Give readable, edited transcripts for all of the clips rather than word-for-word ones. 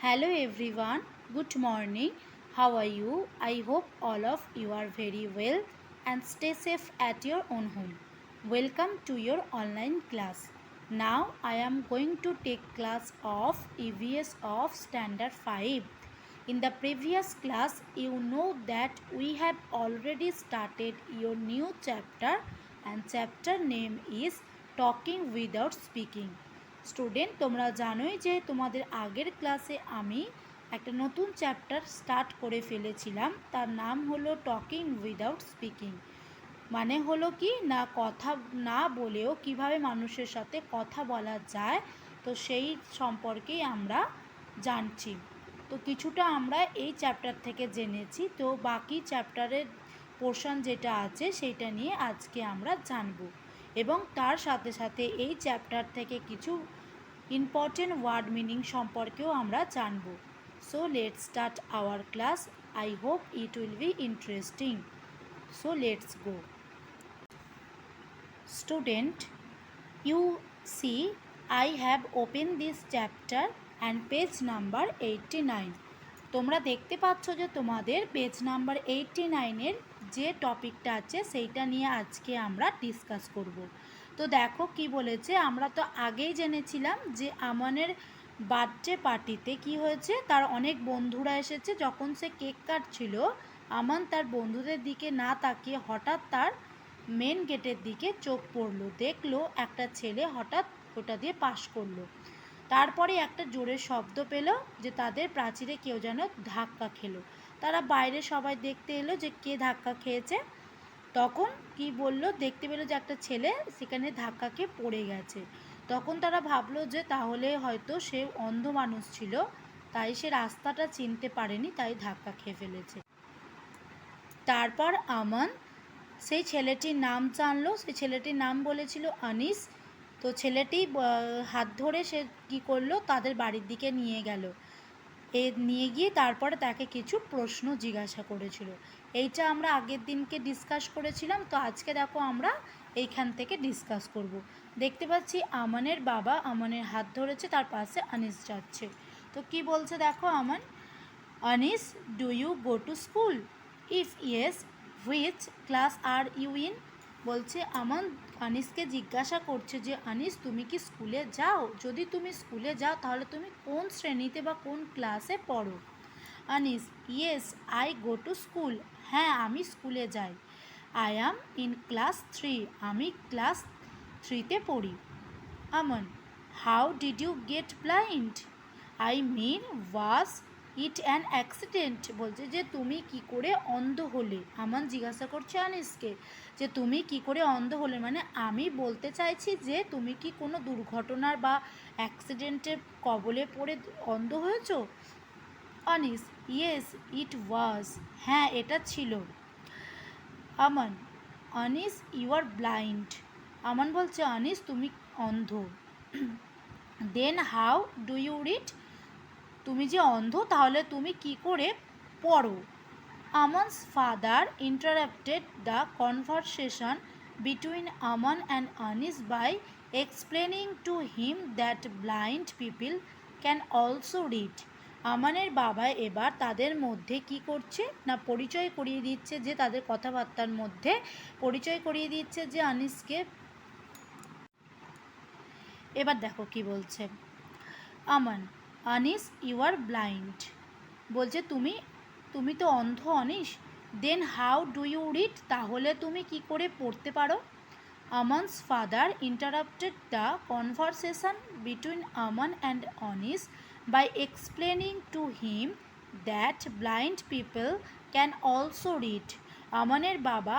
Hello everyone, good morning. How are you? I hope all of you are very well and stay safe at your own home. Welcome to your online class. Now I am going to take class of EVS of Standard 5. In the previous class, you know that we have already started your new chapter and chapter name is Talking Without Speaking. Student তোমরা জানোই যে তোমাদের আগের ক্লাসে আমি একটা নতুন chapter start করে ফেলেছিলাম, তার নাম হলো টকিং উইদাউট স্পিকিং। মানে হলো কি না, কথা না বলেও কিভাবে মানুষের সাথে কথা বলা যায়, তো সেই সম্পর্কেই আমরা জানছি। তো কিছুটা আমরা এই চ্যাপ্টার থেকে জেনেছি, তো বাকি চ্যাপ্টারের পোর্শন যেটা আছে সেইটা নিয়ে আজকে আমরা জানব এবং তার সাথে সাথে এই চ্যাপ্টার থেকে কিছু ইম্পর্টেন্ট ওয়ার্ড মিনিং সম্পর্কেও আমরা জানব। So let's start our class. I hope it will be interesting. So let's go. Student, you see I have opened this chapter and page number 89. তোমরা দেখতে পাচ্ছ যে তোমাদের পেজ নাম্বার 89-এর যে টপিকটা আছে সেইটা নিয়ে আজকে আমরা ডিসকাস করব। তো দেখো কি বলেছে, আমরা তো আগেই জেনেছিলাম যে আমানের বার্থডে পার্টিতে কি হয়েছে, তার অনেক বন্ধুরা এসেছে। যখন সে কেক কাটছিল, আমান তার বন্ধুদের দিকে না তাকিয়ে হঠাৎ তার মেন গেটের দিকে চোখ পড়লো, দেখলো একটা ছেলে হঠাৎ ওটা দিয়ে পাস করলো। তারপরে একটা জোরে শব্দ পেল যে তাদের প্রাচীরে কেউ যেন ধাক্কা খেলো। তারা বাইরে সবাই দেখতে এলো যে কে ধাক্কা খেয়েছে। তখন কি বলল, দেখতে পেলো যে একটা ছেলে সেখানে ধাক্কা খেয়ে পড়ে গেছে। তখন তারা ভাবলো যে তাহলে হয়তো সে অন্ধ মানুষ ছিল, তাই সে রাস্তাটা চিনতে পারেনি, তাই ধাক্কা খেয়ে ফেলেছে। তারপর আমান সেই ছেলেটির নাম জানলো। সেই ছেলেটির নাম বলেছিল আনিস। তো ছেলেটি হাত ধরে সে কী করলো, তাদের বাড়ির দিকে নিয়ে গেল। নিয়ে গিয়ে তারপরে তাকে কিছু প্রশ্ন জিজ্ঞাসা করেছিল। এইটা আমরা আগের দিনকে ডিসকাস করেছিলাম, তো আজকে দেখো আমরা এইখান থেকে ডিসকাস করব। দেখতে পাচ্ছি আমানের বাবা আমানের হাত ধরেছে, তার পাশে আনিস যাচ্ছে। তো কি বলছে দেখো Aman, Anis, do you go to school? If yes, which class are you in? বলছে আমান আনিসকে জিজ্ঞাসা করছে যে আনিস, তুমি কি স্কুলে যাও? যদি তুমি স্কুলে যাও তাহলে তুমি কোন শ্রেণীতে বা কোন ক্লাসে পড়ো? Anis, yes I go to school. হ্যাঁ, আমি স্কুলে যাই। I am in class 3। আমি ক্লাস 3-তে পড়ি। Aman, how did you get blind? I mean was it an accident? বলছে যে তুমি কি করে অন্ধ হলে। আমান জিজ্ঞাসা করছে আনিসকে যে তুমি কি করে অন্ধ হলে, মানে আমি বলতে চাইছি যে তুমি কি কোনো দুর্ঘটনার বা অ্যাক্সিডেন্টের কবলে পড়ে অন্ধ হয়েছ? Anis, yes it was. হ্যাঁ, এটা ছিল। Aman, Anis you are blind. Aman বলছে আনিস তুমি অন্ধ। Then how do you read? তুমি যে অন্ধ তাহলে তুমি কি করে পড়ো? Aman's father interrupted the conversation between Aman and Anis by explaining to him that blind people can also read. আমানের বাবা এবার তাদের মধ্যে কি করছে না, পরিচয় করিয়ে দিচ্ছে, যে তাদের কথাবার্তার মধ্যে পরিচয় করিয়ে দিচ্ছে যে আনিসকে। এবার দেখো কি বলছে Aman, Anis you are blind. বলছে তুমি তুমি তো অন্ধ Anis. Then how do you read? তাহলে তুমি কি করে পড়তে পারো? Aman's father interrupted the conversation between Aman and Anis by explaining to him that blind people can also read. আমানের বাবা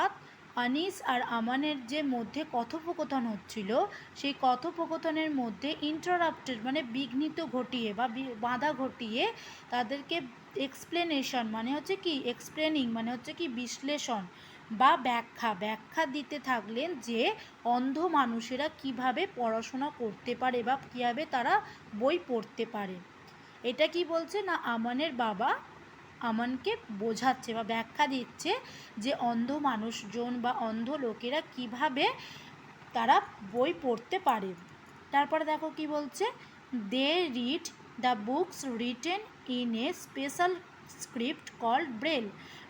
আনিস আর আমানের যে মধ্যে কথোপকথন হচ্ছিল, সেই কথোপকথনের মধ্যে ইন্টারাপ্টেড মানে বিঘ্নিত ঘটিয়ে বা বাধা ঘটিয়ে তাদেরকে এক্সপ্লেনেশন মানে হচ্ছে কি, এক্সপ্লেনিং মানে হচ্ছে কি বিশ্লেষণ বা ব্যাখ্যা দিতে থাকলেন যে অন্ধ মানুষেরা কিভাবে পড়াশোনা করতে পারে বা কীভাবে তারা বই পড়তে পারে। এটা কি বলছে না, আমানের বাবা আমানকে বোঝাচ্ছে বা ব্যাখ্যা দিচ্ছে যে অন্ধ মানুষজন বা অন্ধ লোকেরা কিভাবে তারা বই পড়তে পারে। তারপরে দেখো কি বলছে, they read the books written in a special script called Braille.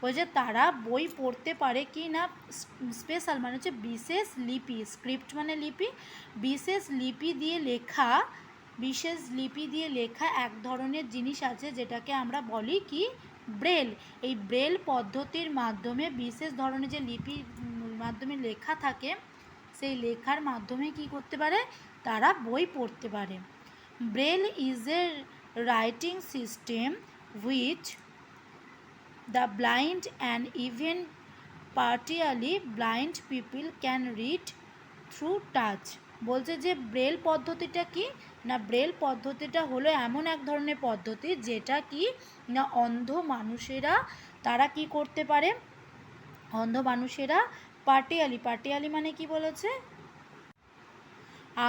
ওই যে তারা বই পড়তে পারে কি না স্পেশাল মানে হচ্ছে বিশেষ লিপি, স্ক্রিপ্ট মানে লিপি, বিশেষ লিপি দিয়ে লেখা, বিশেষ লিপি দিয়ে লেখা এক ধরনের জিনিস আছে যেটাকে আমরা বলি কি ব্রেল। এই ব্রেল পদ্ধতির মাধ্যমে বিশেষ ধরনের যে লিপির মাধ্যমে লেখা থাকে সেই লেখার মাধ্যমে কি করতে পারে তারা বই পড়তে পারে। Braille is a writing system which the blind and even partially blind people can read through touch. বলছে যে ব্রেল পদ্ধতিটা কি না, ব্রেল পদ্ধতিটা হলো এমন এক ধরনের পদ্ধতি যেটা কি না অন্ধ মানুষেরা তারা কি করতে পারে, অন্ধ মানুষেরা পার্টিয়ালি, পার্টিয়ালি মানে কি বলেছে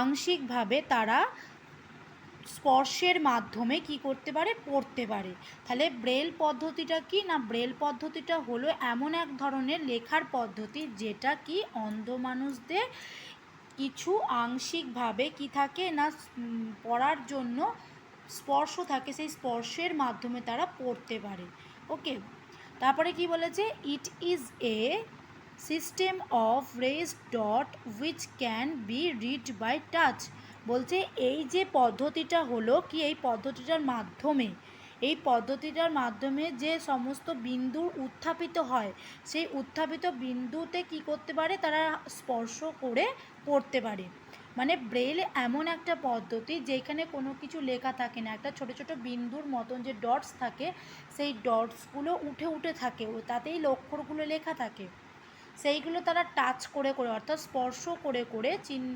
আংশিকভাবে তারা স্পর্শের মাধ্যমে কি করতে পারে পড়তে পারে। তাহলে ব্রেল পদ্ধতিটা কি না, ব্রেল পদ্ধতিটা হলো এমন এক ধরনের লেখার পদ্ধতি যেটা কি অন্ধ মানুষদের কিছু আংশিকভাবে কি থাকে না পড়ার জন্য স্পর্শ থাকে, সেই স্পর্শের মাধ্যমে তারা পড়তে পারে। ওকে, তারপরে কি বলেছে it is a system of raised dot which can be read by touch. বলছে এই যে পদ্ধতিটা হলো কি এই পদ্ধতিটার মাধ্যমে, এই পদ্ধতিটার মাধ্যমে যে সমস্ত বিন্দু উত্থাপিত হয় সেই উত্থাপিত বিন্দুতে কি করতে পারে তারা স্পর্শ করে পড়তে পারে। মানে ব্রেল এমন একটা পদ্ধতি যেখানে কোনো কিছু লেখা থাকে না, একটা ছোট ছোট বিন্দুর মতন যে ডটস থাকে সেই ডটসগুলো উঠে উঠে থাকে ও তাতেই অক্ষরগুলো লেখা থাকে, সেইগুলো তারা টাচ করে করে অর্থাৎ স্পর্শ করে করে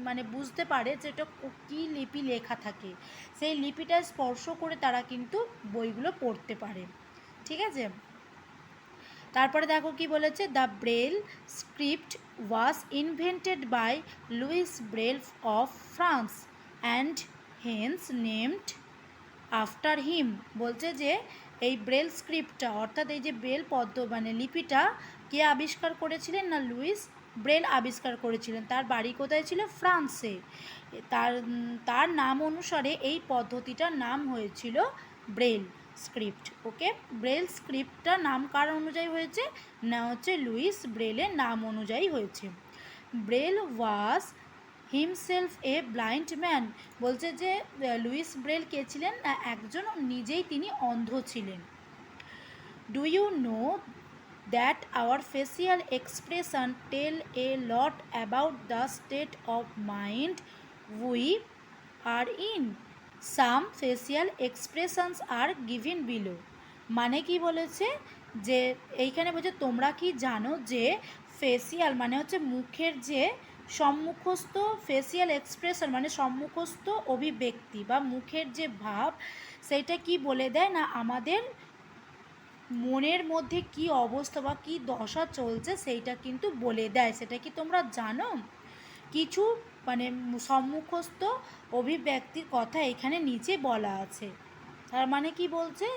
মানে বুঝতে পারে যে এটা কী লিপি লেখা থাকে, সেই লিপিটা স্পর্শ করে তারা কিন্তু বইগুলো পড়তে পারে। ঠিক আছে, তারপরে দেখো কি বলেছে the Braille script was invented by Louis Braille of France and hence named after him. বলছে যে এই ব্রেল স্ক্রিপ্টটা অর্থাৎ এই যে ব্রেল মানে লিপিটা কে আবিষ্কার করেছিলেন না লুইস ব্রেল আবিষ্কার করেছিলেন, তার বাড়ি কোথায় ছিল ফ্রান্সে, তার নাম অনুসারে এই পদ্ধতিটার নাম হয়েছিল ব্রেল স্ক্রিপ্ট। ওকে, ব্রেল স্ক্রিপ্টটা নাম কার অনুযায়ী হয়েছে না হচ্ছে লুইস ব্রেলের নাম অনুযায়ী হয়েছে। Braille was himself a blind man. বলছে যে লুইস ব্রেল কে ছিলেন না একজন নিজেই তিনি অন্ধ ছিলেন। Do you know that our facial expression tell a lot about the state of mind we are in, some facial expressions are given below. মানে কি বলেছে যে এইখানে বলছে তোমরা কি জানো যে ফেসিয়াল মানে হচ্ছে মুখের যে সম্মুখস্থ, ফেসিয়াল এক্সপ্রেশন মানে সম্মুখস্থ অভিব্যক্তি বা মুখের যে ভাব সেইটা কি বলে দেয় না আমাদের মনের মধ্যে কি অবস্থা বা কি দশা চলছে সেইটা কিন্তু বলে দেয়। সেটা কি তোমরা জানো? কিছু মানে সম্মুখস্থ অভিব্যক্তির কথা এখানে নিচে বলা আছে। তার মানে কি বলছে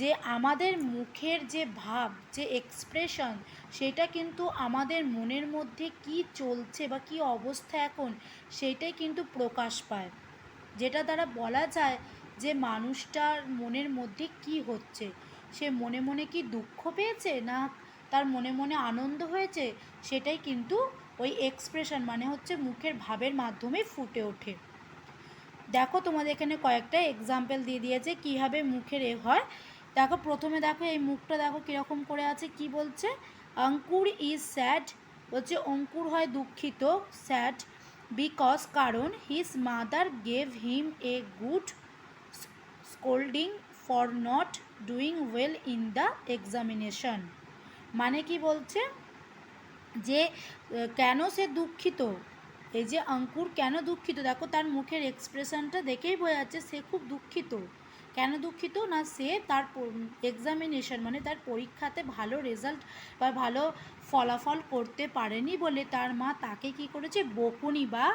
যে আমাদের মুখের যে ভাব যে এক্সপ্রেশন সেটা কিন্তু আমাদের মনের মধ্যে কি চলছে বা কি অবস্থা এখন সেটাই কিন্তু প্রকাশ পায়, যেটা দ্বারা বলা যায় যে মানুষটার মনের মধ্যে কি হচ্ছে, সে মনে মনে কি দুঃখ পেয়েছে না তার মনে মনে আনন্দ হয়েছে, সেটাই কিন্তু ওই এক্সপ্রেশন মানে হচ্ছে মুখের ভাবের মাধ্যমে ফুটে ওঠে। দেখো তোমাদের এখানে কয়েকটা এক্সাম্পল দিয়ে দিয়েছে কীভাবে মুখের হয়। দেখো প্রথমে দেখো এই মুখটা দেখো কীরকম করে আছে, কি বলছে অঙ্কুর ইজ স্যাড। বলছে অঙ্কুর হয় দুঃখিত, স্যাড বিকজ কারণ his mother gave him a good scolding for not doing well in the examination. মানে কি বলছে যে কেন সে দুঃখিত, এই যে অঙ্কুর কেন দুঃখিত দেখো তার মুখের এক্সপ্রেশনটা দেখেই বোঝা যাচ্ছে সে খুব দুঃখিত। কেন দুঃখিত না সে তার এক্সামিনেশন মানে তার পরীক্ষাতে ভালো রেজাল্ট বা ভালো ফলাফল করতে পারেনি বলে তার মা তাকে কি করেছে বকুনি বা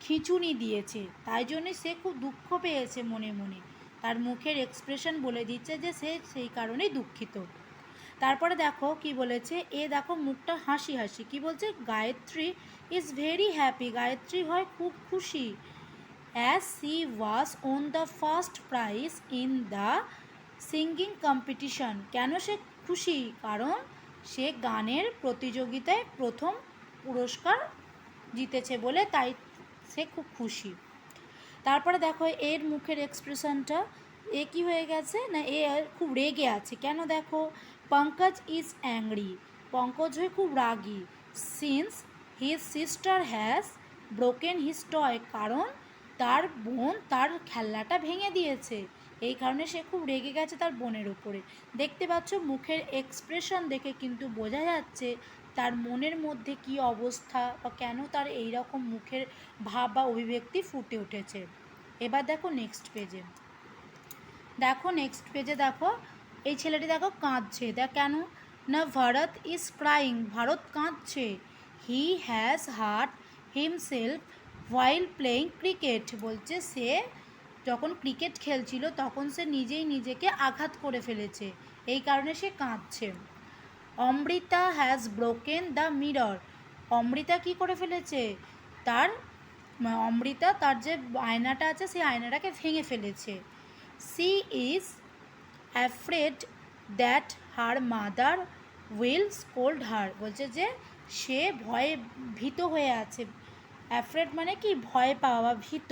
খিঁচুনি দিয়েছে, তাই জন্যে সে খুব দুঃখ পেয়েছে মনে মনে, তার মুখের এক্সপ্রেশন বলে দিচ্ছে যে সে সেই কারণেই দুঃখিত। তারপরে দেখো কি বলেছে এ দেখো মুখটা হাসি হাসি, কি বলছে Gayatri is very happy, Gayatri হয় খুব খুশি, as she was on the first prize in the singing competition. কেন সে খুশি? কারণ সে গানের প্রতিযোগিতায় প্রথম পুরস্কার জিতেছে বলে তাই সে খুব খুশি। তারপরে দেখো এর মুখের এক্সপ্রেশনটা, এ কি হয়ে গেছে না, এ খুব রেগে আছে। কেন? দেখো, পঙ্কজ ইজ অ্যাংরি, পঙ্কজ হয়ে খুব রাগী। Since his sister has broken his toy, কারণ তার বোন তার খেলনাটা ভেঙে দিয়েছে, এই কারণে সে খুব রেগে গেছে তার বোনের উপরে। দেখতে পাচ্ছ মুখের এক্সপ্রেশন দেখে কিন্তু বোঝা যাচ্ছে তার মনের মধ্যে কি অবস্থা বা কেন তার এই রকম মুখের ভাব বা অভিব্যক্তি ফুটে উঠেছে। এবার দেখো নেক্সট পেজে, দেখো এই ছেলেটি দেখো কাঁদছে। দেখ কেন না, ভরত ইজ ক্রাইং, ভারত কাঁদছে। He has heart himself while playing cricket, বলছে সে যখন ক্রিকেট খেলছিল তখন সে নিজেই নিজেকে আঘাত করে ফেলেছে, এই কারণে সে কাঁদছে। Amrita has broken the mirror, Amrita কি করে ফেলেছে? অমৃতা তার যে আয়নাটা আছে সেই আয়নাটাকে ভেঙে ফেলেছে। She is afraid that her mother will scold her, বলছে যে সে ভীত হয়ে আছে। অ্যাফ্রেড মানে কি? ভয় পাওয়া বা ভীত।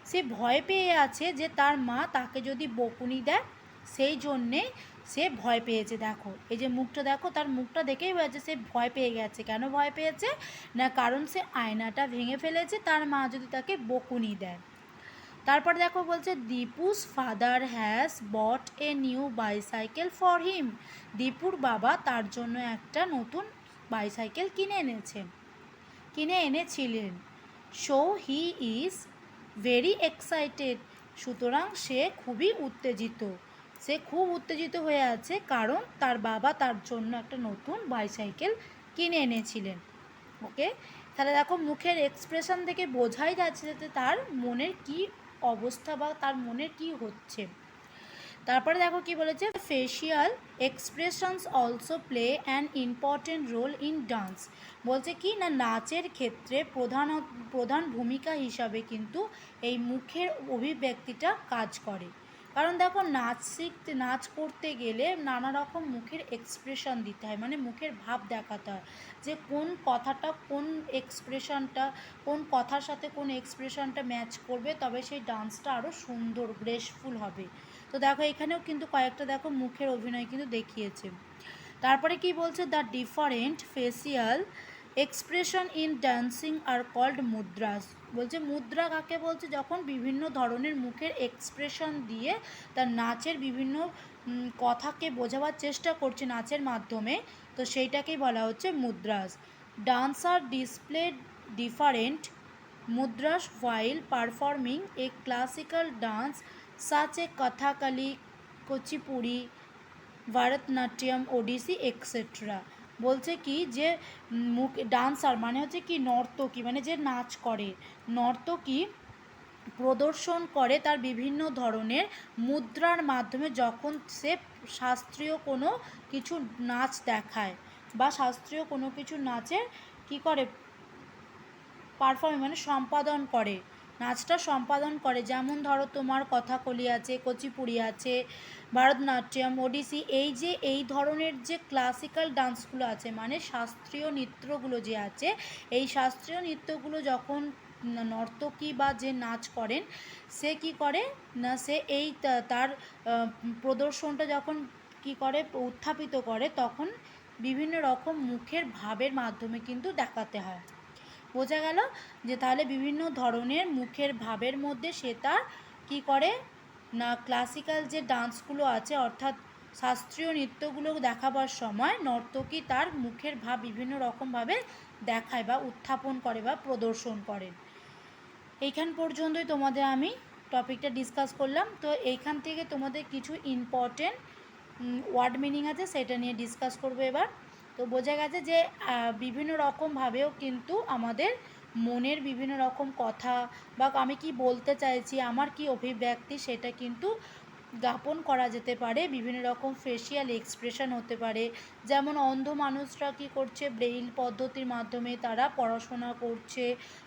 সে ভয় পেয়ে আছে যে তার মা তাকে যদি বকুনি দেয়, সেই জন্যে সে ভয় পেয়েছে। দেখো এই যে মুখটা দেখো, তার মুখটা দেখেই হয়েছে সে ভয় পেয়ে গেছে। কেন ভয় পেয়েছে না, কারণ সে আয়নাটা ভেঙে ফেলেছে, তার মা যদি তাকে বকুনি দেয়। তারপর দেখো বলছে Dipu's father has bought a new bicycle for him, দীপুর বাবা তার জন্য একটা নতুন বাইসাইকেল কিনে এনেছিলেন। So he is very excited, সুতরাং সে খুবই উত্তেজিত, সে খুব উত্তেজিত হয়ে আছে কারণ তার বাবা তার জন্য একটা নতুন বাইসাইকেল কিনে এনেছিলেন। ওকে, তাহলে দেখো মুখের এক্সপ্রেশন থেকে বোঝাই যাচ্ছে যে তার মনের কি অবস্থা বা তার মনের কি হচ্ছে। তারপরে দেখো কি বলেছে, facial expressions also play an important role in dance, বলছে কি না নাচের ক্ষেত্রে প্রধান ভূমিকা হিসাবে কিন্তু এই মুখের অভিব্যক্তিটা কাজ করে। কারণ দেখো নাচ করতে গেলে নানা রকম মুখের এক্সপ্রেশন দিতে হয়, মানে মুখের ভাব দেখাতে হয় যে কোন কথাটা কোন এক্সপ্রেশনটা, কোন কথার সাথে কোন এক্সপ্রেশনটা ম্যাচ করবে, তবে সেই ডান্সটা আরও সুন্দর গ্রেসফুল হবে। তো দেখো এখানেও কিন্তু কয়েকটা দেখো মুখের অভিনয় কিন্তু দেখিয়েছে। তারপরে কি বলছে, the different facial expression in dancing are called mudras, বলছে মুদ্রা কাকে বলছে? যখন বিভিন্ন ধরনের মুখের এক্সপ্রেশন দিয়ে তার নাচের বিভিন্ন কথাকে বোঝাবার চেষ্টা করছে নাচের মাধ্যমে, তো সেইটাকেই বলা হচ্ছে mudras. Dancer display different mudras while performing a classical dance such as Kathakali, Kuchipudi, Bharatanatyam, Odissi etcetera. বলছে কি যে ডান্সার মানে হচ্ছে কি নর্তকী, মানে যে নাচ করে, নর্তকী প্রদর্শন করে তার বিভিন্ন ধরনের মুদ্রার মাধ্যমে যখন সে শাস্ত্রীয় কোনো কিছু নাচ দেখায় বা শাস্ত্রীয় কোনো কিছু নাচের কি করে পারফর্ম মানে সম্পাদন করে, নাচটা সম্পাদন করে। যেমন ধরো তোমার কথাকলি আছে, কুচিপুড়ি আছে, ভারতনাট্যম, ওডিসি, এই ধরনের যে ক্লাসিক্যাল ডান্সগুলো আছে মানে শাস্ত্রীয় নৃত্যগুলো যে আছে, এই শাস্ত্রীয় নৃত্যগুলো যখন নর্তকী বা যে নাচ করেন সে কি করে না, সে এই তার প্রদর্শনটা যখন কি করে উত্থাপিত করে, তখন বিভিন্ন রকম মুখের ভাবের মাধ্যমে কিন্তু দেখাতে হয়। বোঝা গেল যে তাহলে বিভিন্ন ধরনের মুখের ভাবের মধ্যে সে তার কী করে না ক্লাসিক্যাল যে ডান্সগুলো আছে অর্থাৎ শাস্ত্রীয় নৃত্যগুলো দেখাবার সময় নর্তকী তার মুখের ভাব বিভিন্ন রকমভাবে দেখায় বা উত্থাপন করে বা প্রদর্শন করেন। এইখান পর্যন্তই তোমাদের আমি টপিকটা ডিসকাস করলাম। তো এইখান থেকে তোমাদের কিছু ইম্পর্টেন্ট ওয়ার্ড মিনিং আছে সেটা নিয়ে ডিসকাস করবো এবার। তো বোঝা গেছে যে বিভিন্ন রকমভাবেও কিন্তু আমাদের মনের বিভিন্ন রকম কথা বা আমি কি বলতে চাইছি, আমার কি অভিব্যক্তি, সেটা কিন্তু জ্ঞাপন করা যেতে পারে, বিভিন্ন রকম ফেসিয়াল এক্সপ্রেশন হতে পারে। যেমন অন্ধ মানুষরা কী করছে, ব্রেইল পদ্ধতির মাধ্যমে তারা পড়াশোনা করছে,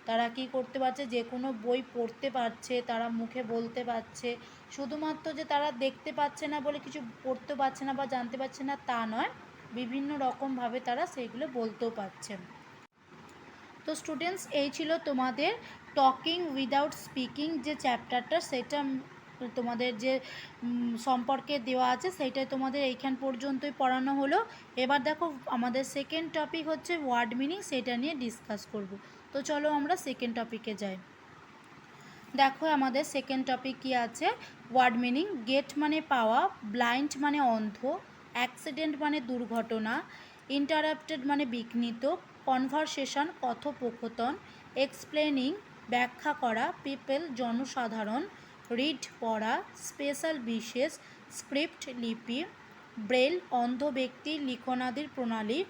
তারা কী করতে পারছে, যে কোনো বই পড়তে পারছে, তারা মুখে বলতে পারছে। শুধুমাত্র যে তারা দেখতে পাচ্ছে না বলে কিছু পড়তে পারছে না বা জানতে পারছে না তা নয়, বিভিন্ন রকমভাবে তারা সেইগুলো বলতেও পারছে। তো স্টুডেন্টস, এই ছিল তোমাদের টকিং উইদাউট স্পিকিং যে চ্যাপ্টারটা, সেটা তোমাদের যে সম্পর্কে দেওয়া আছে সেইটাই তোমাদের এইখান পর্যন্তই পড়ানো হলো। এবার দেখো আমাদের সেকেন্ড টপিক হচ্ছে ওয়ার্ড মিনিং, সেটা নিয়ে ডিসকাস করব। তো চলো আমরা সেকেন্ড টপিকে যাই। দেখো আমাদের সেকেন্ড টপিক কী আছে, ওয়ার্ড মিনিং। গেট মানে পাওয়া, ব্লাইন্ড মানে অন্ধ, অ্যাক্সিডেন্ট মানে দুর্ঘটনা, ইন্টারাপ্টেড মানে বিঘ্নিত, কনভারসেশন কথোপকথন, এক্সপ্লেনিং ব্যাখ্যা করা, পিপল জনসাধারণ, রিড পড়া, স্পেশাল বিশেষ, স্ক্রিপ্ট লিপি, ব্রেল অন্ধ ব্যক্তির লিখনাদির প্রণালী,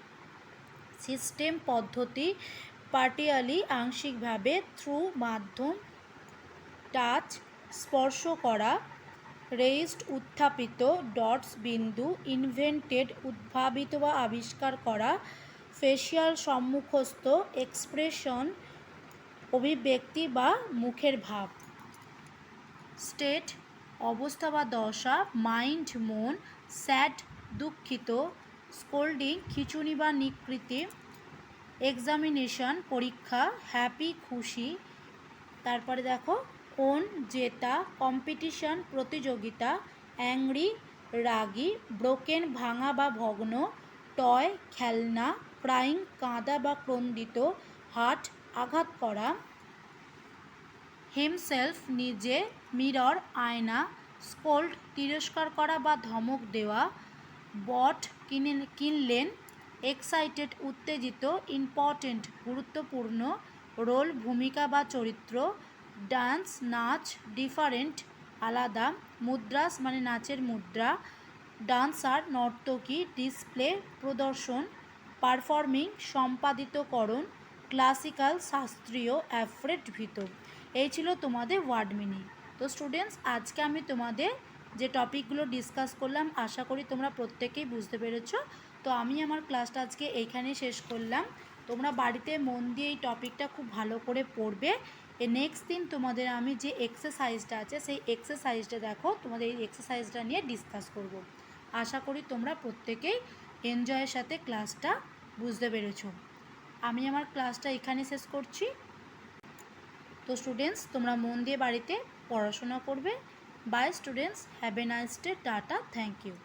সিস্টেম পদ্ধতি, পার্টিয়ালি আংশিকভাবে, থ্রু মাধ্যম, টাচ স্পর্শ করা, রেইজড উত্থাপিত, ডটস বিন্দু, ইনভেন্টেড উদ্ভাবিত বা আবিষ্কার করা, ফেসিয়াল সম্মুখস্থ, এক্সপ্রেশন অভিব্যক্তি বা মুখের ভাব, স্টেট অবস্থা বা দশা, মাইন্ড মন, স্যাড দুঃখিত, স্কোল্ডিং খিঁচুনি বা নিকৃতি, এক্সামিনেশন পরীক্ষা, হ্যাপি খুশি। তারপরে দেখো ওন জেতা, কম্পিটিশন প্রতিযোগিতা, অ্যাংরি রাগী, ব্রোকেন ভাঙা বা ভগ্ন, টয় খেলনা, ক্রাইং কাঁদা বা ক্রন্দিত, হার্ট আঘাত করা, হিমসেলফ নিজে, মিরর আয়না, স্কোল্ড তিরস্কার করা বা ধমক দেওয়া, বট কিনলেন, এক্সাইটেড উত্তেজিত, ইম্পর্টেন্ট গুরুত্বপূর্ণ, রোল ভূমিকা বা চরিত্র, ডান্স নাচ, ডিফারেন্ট আলাদা, মুদ্রাস মানে নাচের মুদ্রা, ডান্সার নর্তকী, ডিসপ্লে প্রদর্শন, পারফর্মিং সম্পাদিতকরণ, ক্লাসিক্যাল শাস্ত্রীয়, অ্যাফ্রেড ভীত। এই ছিল তোমাদের ওয়ার্ড মিনিং। তো স্টুডেন্টস, আজকে আমি তোমাদের যে টপিকগুলো ডিসকাস করলাম আশা করি তোমরা প্রত্যেকেই বুঝতে পেরেছো। তো আমি আমার ক্লাসটা আজকে এইখানেই শেষ করলাম। তোমরা বাড়িতে মন দিয়ে এই টপিকটা খুব ভালো করে পড়বে। নেক্সট দিন তোমাদের আমি যে এক্সারসাইজটা আছে সেই এক্সারসাইজটা দেখো, তোমাদের এই এক্সারসাইজটা নিয়ে ডিসকাস করব। আশা করি তোমরা প্রত্যেকেই এনজয়ের সাথে ক্লাসটা বুঝতে পেরেছো। আমি আমার ক্লাসটা এখানে শেষ করছি। তো স্টুডেন্টস, তোমরা মন দিয়ে বাড়িতে পড়াশোনা করবে। Bye students, have a nice day, tata, thank you.